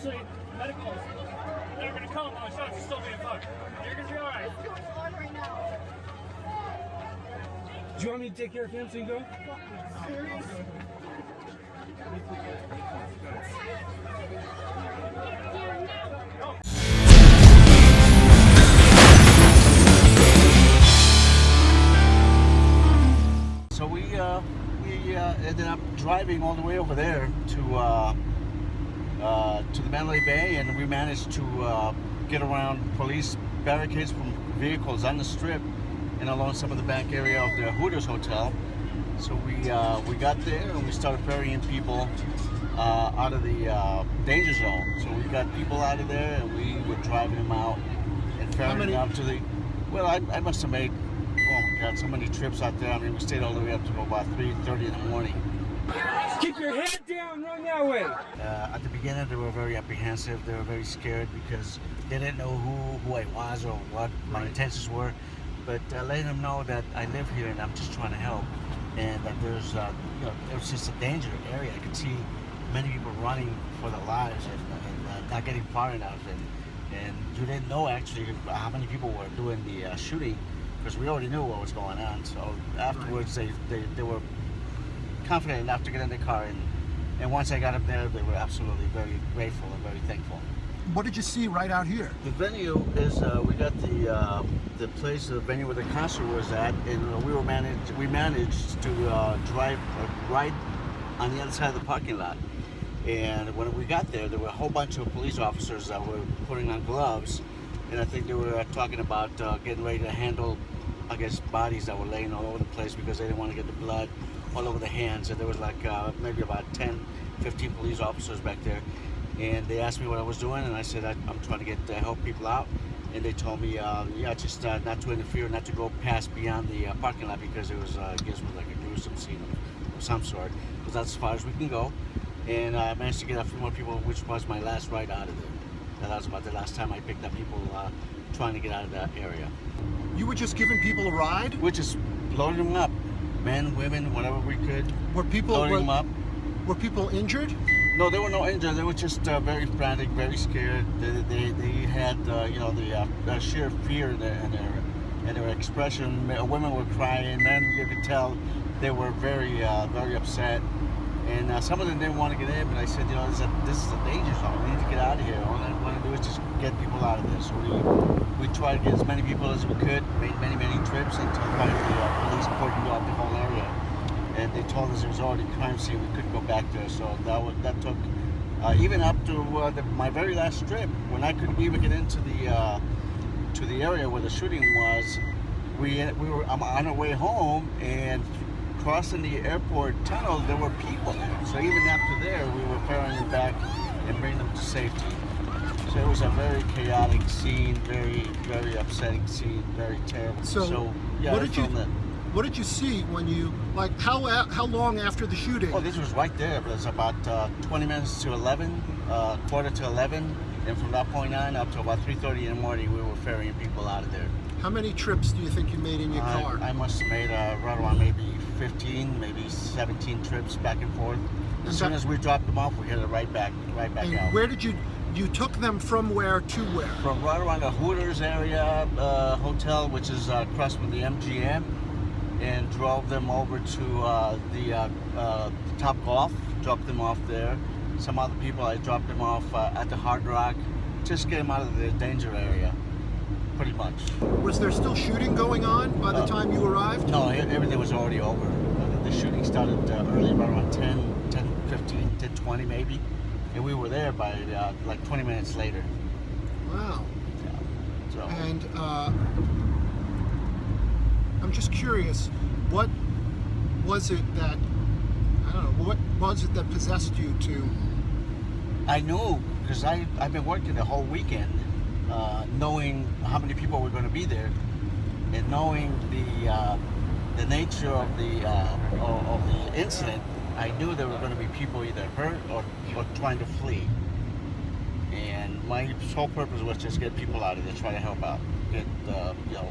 actually, medicals, they're gonna call him on shots. He's still being fucked. You're gonna be alright. Do you want me to take care of him so you can go? Serious? So we ended up driving all the way over there to the Mandalay Bay, and we managed to get around police barricades from vehicles on the strip and along some of the back area of the Hooters Hotel. So we got there and we started ferrying people out of the danger zone. So we got people out of there and we were driving them out and ferrying them out to the. Well, I must have made, oh my God, so many trips out there. I mean, we stayed all the way up to about 3:30 in the morning. Keep your head down, run that way. At the beginning, they were very apprehensive. They were very scared because they didn't know who I was or what my intentions were. But letting them know that I live here and I'm just trying to help, and that there's, it was just a dangerous area. I could see many people running for their lives and not getting far enough, and you didn't know actually how many people were doing the shooting, because we already knew what was going on. So afterwards, they were confident enough to get in the car, and once I got up there, they were absolutely very grateful and very thankful. What did you see right out here? The venue is we got the place, the venue where the concert was at, and we managed to drive right on the other side of the parking lot. And when we got there were a whole bunch of police officers that were putting on gloves, and I think they were talking about getting ready to handle, I guess, bodies that were laying all over the place because they didn't want to get the blood all over the hands. And there was like maybe about 10, 15 police officers back there. And they asked me what I was doing, and I said I'm trying to get help people out. And they told me, just not to interfere, not to go past beyond the parking lot because it was gives me like a gruesome scene of some sort. Because that's as far as we can go. And I managed to get a few more people, which was my last ride out of there. That was about the last time I picked up people trying to get out of that area. You were just giving people a ride? We're just loading them up, men, women, whatever we could. Were people loading them up? Were people injured? No, they were no injured. They were just very frantic, very scared. They had the sheer fear in their expression. Women were crying. Men, you could tell they were very upset. And some of them didn't want to get in, but I said, this is a danger zone. We need to get out of here. All I want to do is just get people out of this. So we tried to get as many people as we could, made many trips until finally the police cordoned off the whole area. And they told us it was already a crime scene. We couldn't go back there. So that took even up to my very last trip, when I couldn't even get into the area where the shooting was. We were on our way home, and crossing the airport tunnel, there were people there. So even after there, we were ferrying them back and bringing them to safety. So it was a very chaotic scene, very upsetting scene, very terrible. So yeah, what did you see when you, like, how long after the shooting? Oh, this was right there. It was about 20 minutes to 11, quarter to 11, and from that point on up to about 3:30 in the morning, we were ferrying people out of there. How many trips do you think you made in your car? I must have made right around maybe 15, maybe 17 trips back and forth. As soon as we dropped them off, we headed right back out. Where did you took them from where to where? From right around the Hooters area hotel, which is across from the MGM, and drove them over to the Top Golf, dropped them off there. Some other people, I dropped them off at the Hard Rock, just get them out of the danger area. Pretty much. Was there still shooting going on by the time you arrived? No, everything was already over. The shooting started early, about around 10:15, 10:20 maybe, and we were there by like 20 minutes later. Wow. Yeah. So. And I'm just curious, what was it that, I don't know, what was it that possessed you to? I knew, because I've been working the whole weekend. Knowing how many people were going to be there, and knowing the nature of the incident, I knew there were going to be people either hurt or trying to flee. And my sole purpose was just get people out of there, try to help out, get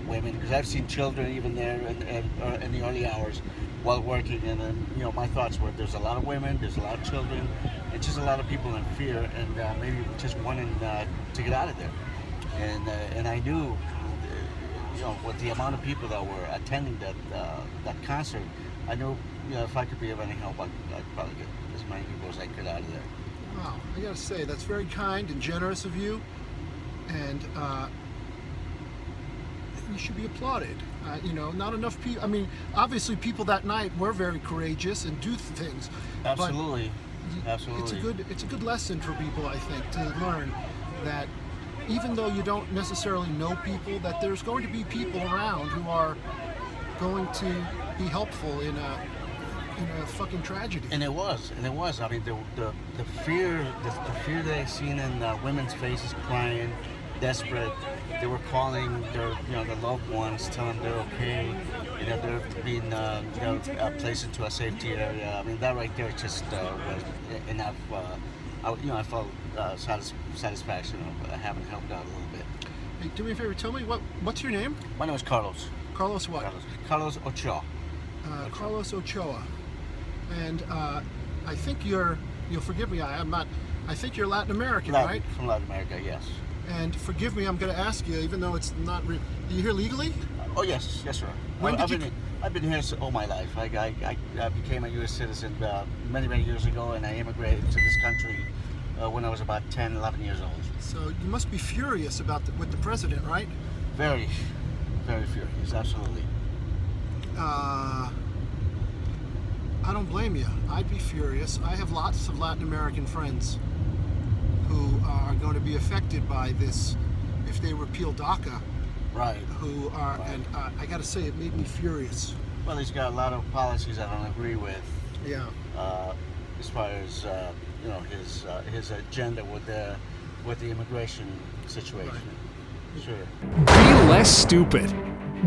women, because I've seen children even there in the early hours while working, and then my thoughts were there's a lot of women, there's a lot of children, It's just a lot of people in fear and maybe just wanting to get out of there. And I knew, with the amount of people that were attending that concert, I knew, if I could be of any help, I'd probably get as many people as I could out of there. Wow, I gotta say, that's very kind and generous of you, and you should be applauded. Not enough people. I mean, obviously, people that night were very courageous and do things. Absolutely, absolutely. It's a good lesson for people, I think, to learn that even though you don't necessarily know people, that there's going to be people around who are going to be helpful in a fucking tragedy. And it was. I mean, the fear that I seen in women's faces, crying, desperate. They were calling their loved ones, telling them they're okay, they're being placed into a safety area. I mean, that right there just was enough. I felt satisfaction of having helped out a little bit. Hey, do me a favor. Tell me what's your name? My name is Carlos. Carlos what? Carlos Ochoa. Carlos Ochoa. And I think you'll forgive me. I'm not. I think you're Latin American, right? From Latin America, yes. And forgive me, I'm going to ask you, even though it's not. Are you here legally? Oh yes, sir. I've been here all my life. I became a U.S. citizen many years ago, and I immigrated to this country when I was about 10, 11 years old. So you must be furious with the president, right? Very, very furious. Absolutely. I don't blame you. I'd be furious. I have lots of Latin American friends who are going to be affected by this if they repeal DACA. Right. And I got to say, it made me furious. Well, he's got a lot of policies I don't agree with. Yeah. As far as his agenda with the immigration situation. Right. Sure. Be less stupid.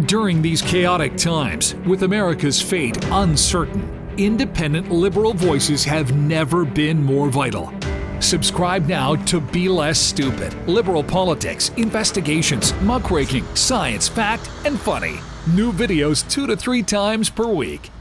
During these chaotic times, with America's fate uncertain, independent liberal voices have never been more vital. Subscribe now to Be Less Stupid. Liberal politics, investigations, muckraking, science, fact, and funny. New videos 2 to 3 times per week.